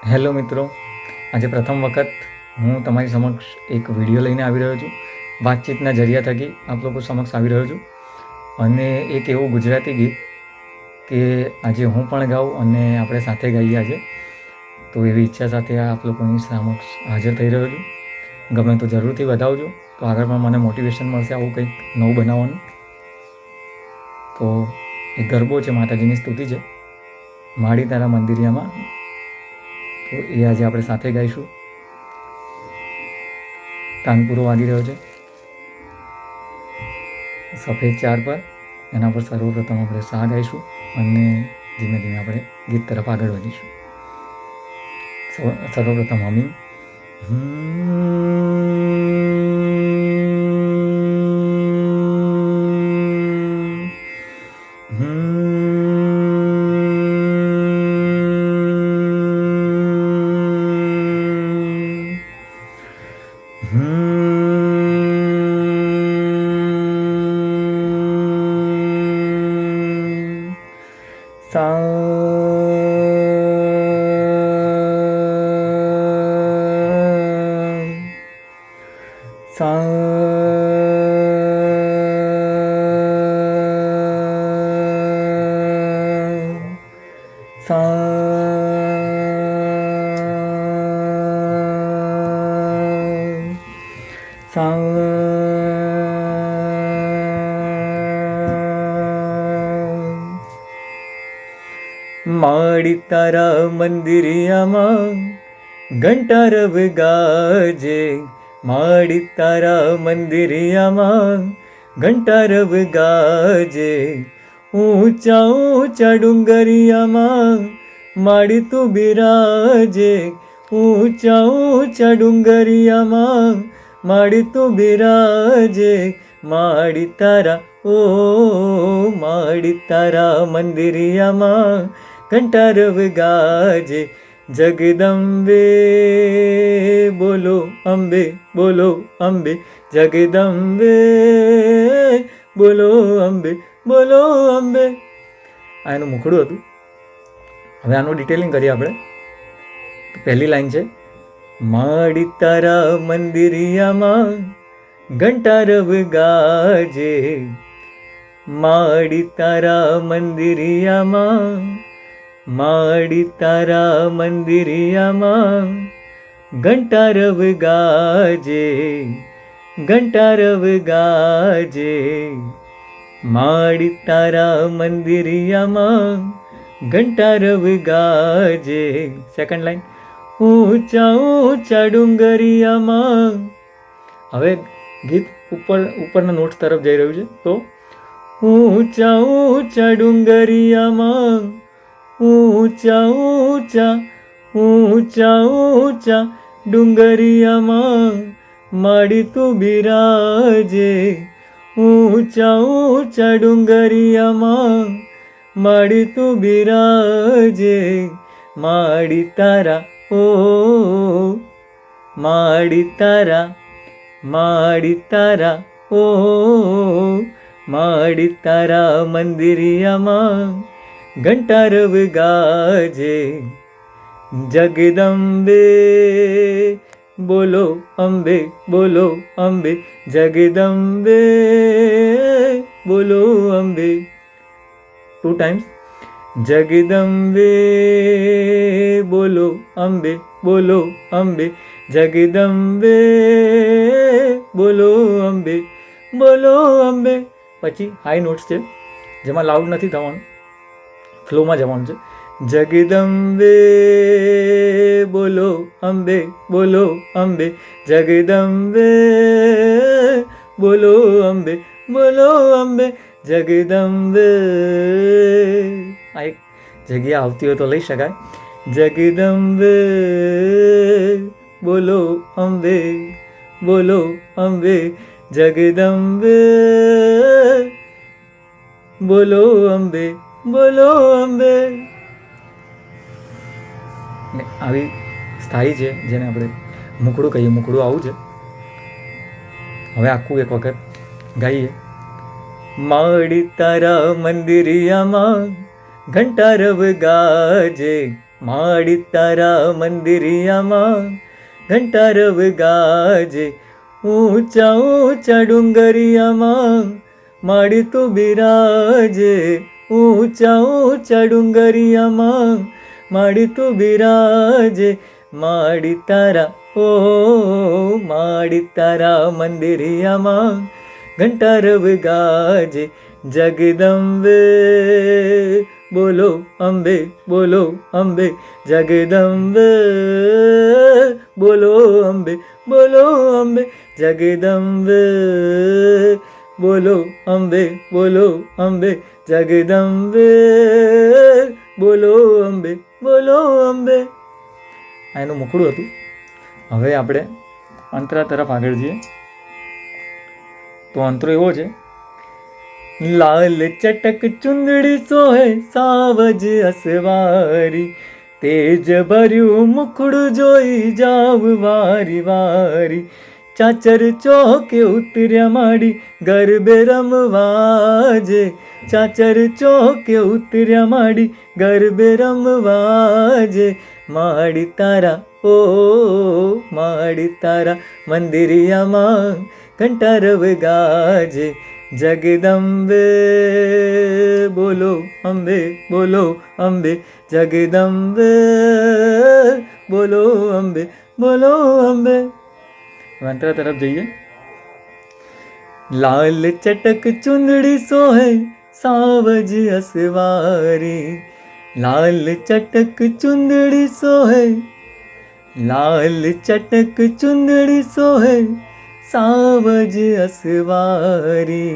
Hello મિત્રો, આજે પ્રથમ વખત હું તમારી સમક્ષ એક વિડીયો લઈને આવી રહ્યો છું. વાતચીતના જરિયા થકી આપ લોકો સમક્ષ આવી રહ્યો છું અને એક એવું ગુજરાતી ગીત કે આજે હું પણ ગાઉં અને આપણે સાથે ગાઈએ આજે. તો એવી ઈચ્છા સાથે આપ લોકોની સમક્ષ હાજર થઈ રહ્યો છું. ગમે તો જરૂરથી વધાવજો, તો આગળ પણ મને મોટિવેશન મળશે આવું કંઈક નવું બનાવવાનું. તો એક ગરબો છે, માતાજીની સ્તુતિ છે, માડી તારા મંદિરિયામાં. તો એ આજે આપણે સાથે ગાઈશું. તાનપુરો વાગી રહ્યો છે સફેદ ચાર પર, એના પર સર્વપ્રથમ આપણે સા ગાઈશું અને ધીમે ધીમે આપણે ગીત તરફ આગળ વધીશું. સર્વપ્રથમ હમિંગ. સા સા સા માડી તારા મંદિરિયામાં ઘંટારવ ગાજે, માડી તારા મંદિરિયામાં ઘંટારવ ગાજે. ઊંચા ઊંચા ડુંગરિયામાં માડી તું બિરાજે, ઊંચા ઊંચા ડુંગરિયામાં માડી તું બિરાજે. માડી તારા માડી તારા મંદિરિયામાં ઘંટારવ ગાજે. જગદંબે બોલો અંબે, બોલો અંબે, જગદંબે બોલો અંબે, બોલો અંબે. આ એનું મુખડું હતું. હવે આનું ડિટેલિંગ કરીએ આપણે. પહેલી લાઈન છે, માડી તારા મંદિરિયામાં ઘંટારવ ગાજે, માડી તારા મંદિરિયામાં, માડી તારા મંદિરિયામાં ઘંટારવ ગાજે, ઘંટારવ ગાજે. માડી તારા મંદિરિયામાં ઘંટારવ ગાજે. સેકન્ડ લાઈન, ઊંચા ઊંચા ડુંગરિયામાં. હવે ગીત ઉપરના નોટ્સ તરફ જઈ રહ્યું છે. તો ઊંચા ઊંચા ડુંગરિયામાં, ઊંચા ઊંચા, ઊંચા ઊંચા ડુંગરિયામાં માડી તું બિરાજે, ઊંચા ઊંચા ડુંગરિયામાં માડી તું બિરાજે. માડી તારા માડી તારા, માડી તારા માડી તારા મંદિરિયામાં ઘંટારવ ગાજે. જગદંબે બોલો અંબે, બોલો અંબે, જગદંબે બોલો અંબે. 2 times. જગદંબે બોલો અંબે, બોલો અંબે, જગદંબે બોલો અંબે, બોલો અંબે. પછી હાઈ નોટ્સ છે, જેમાં લાઉડ નથી થવાનું, ફ્લોમાં જવાનું છે. જગદંબે બોલો અંબે, બોલો અંબે, જગદંબે બોલો અંબે, બોલો અંબે, જગદંબે. આ એક જગ્યા આવતી હોય તો લઈ શકાય. જગદંબે બોલો અંબે, બોલો અંબે, જગદંબે બોલો અંબે, બોલો અંબે. આવી સ્થાયી છે, જેને આપણે મુખડું કહીએ. મુખડું આવું છે. હવે આખું એક વખત ગાઈએ. માડી તારા મંદિરિયામાં ઘંટારવ ગાજે, માડી તારા મંદિરિયામાં ઘંટારવ ગાજે, ઊંચા ઊંચા ડુંગરિયામાં માડી તું બિરાજે, ઊંચા ઊંચા ડુંગરિયામાં માડી તું બિરાજે. માડી તારા માડી તારા મંદિરિયામાં ઘંટારવ ગાજે. જગદંબે બોલો અંબે, બોલો અંબે, જગદંબે બોલો અંબે, બોલો અંબે, જગદંબે બોલો અંબે, બોલો અંબે, જગદંબે બોલો અંબે, બોલો અંબે. આ એનું મુખડું હતું. હવે આપણે અંતરા તરફ આગળ જઈએ. તો અંતરો એવો છે, લાલ ચટક ચુંદડી સોહે સાવજ અસવારી, તેજ ભર્યું મુખડું જોઈ જાવ વારી વારી. ચાચર ચોકે ઉતર્યા માડી ગરબે રમવાજે, ચાચર ચોકે ઉતર્યા માડી ગરબે રમવાજે. માડી તારા માડી તારા મંદિરિયામાં ઘંટારવ ગાજે. જગદંબે બોલો અંબે, બોલો અંબે, જગદંબે બોલો અંબે, બોલો અંબે. મંત્ર તરફ જઈએ. લાલ ચટક ચુંદડી સોહે સાવજ અસવારી, લાલ ચટક ચુંદડી સોહે, લાલ ચટક ચુંદડી સોહે સાવજ અસવારી,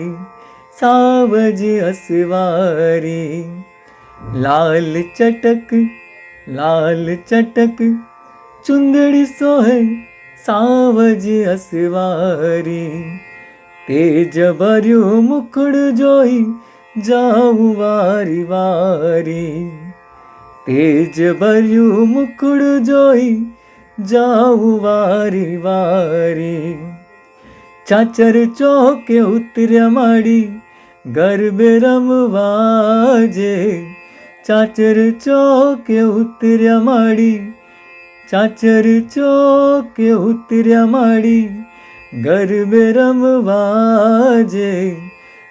સાવજ અસવારી. લાલ ચટક ચુંદડી સોહે સાવજ અસવારી, તેજ ભર્યું મુખડું જોઈ જાઉં વારી વારી, તેજ ભર્યું મુખડું જોઈ જાઉં વારી વારી. ચાચર ચોકે ઉતર્યા માડી ગરબે રમવાજે, ચાચર ચોકે ઉતર્યા માડી, ચાચર ચોકે ઉતર્યા માડી ગરબે રમવાજે.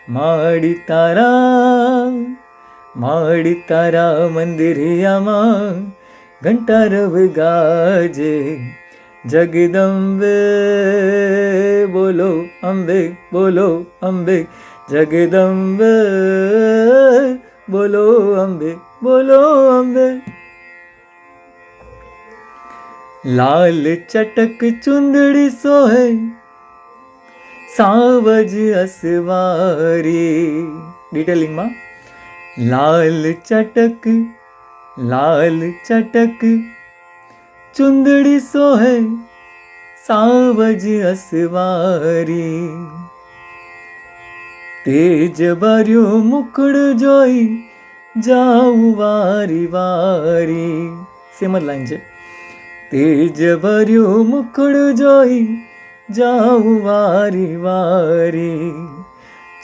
માડી તારા મંદિરિયામાં ઘંટારવ ગાજે. જગદંબે બોલો અંબે, બોલો અંબે, જગદંબે બોલો અંબે, બોલો અંબે. લાલ ચટક ચુંદડી સોહે સાવજ અસવારી. ડિટેલિંગમાં લાલ ચટક ચુંદડી સોહે સાવજ અસવારી, તેજ ભર્યું મુખડું જોઈ જાઉં વારી વારી. સેમ જ લાઈન છે. તેજ ભર્યું મુખડું જોઈ જાઉં વારી વારી.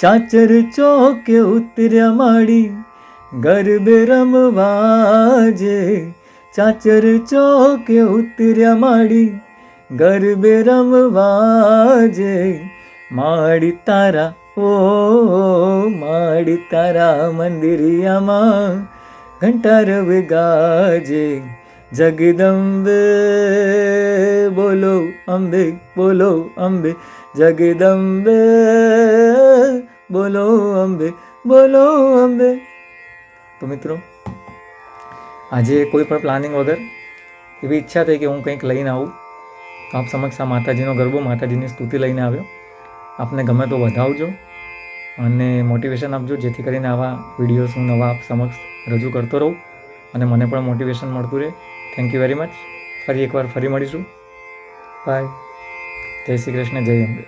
ચાચર ચોકે ઉતર્યા માડી ગરબે રમવાજે, ચાચર ચોકે ઉતર્યા માડી ગરબે રમવાજે. માડી તારા માડી તારા મંદિરિયામાં ઘંટારવ ગાજે. જગદંબે બોલો અંબે, બોલો અંબે, જગદંબે બોલો અંબે, બોલો અંબે. તો મિત્રો, આજે કોઈ પણ પ્લાનિંગ વગર એવી ઈચ્છા થઈ કે હું કંઈક લઈને આવું, તો આપ સમક્ષ આ માતાજીનો ગરબો, માતાજીની સ્તુતિ લઈને આવ્યો. આપને ગમે તો વધાવજો અને મોટિવેશન આપજો, જેથી કરીને આવા વિડીયોઝ હું નવા આપ સમક્ષ રજૂ કરતો રહું અને મને પણ મોટિવેશન મળતું રહે. Thank you very much. ફરી એકવાર ફરી મળીશું. બાય. જય શ્રી કૃષ્ણ, જય અંબે.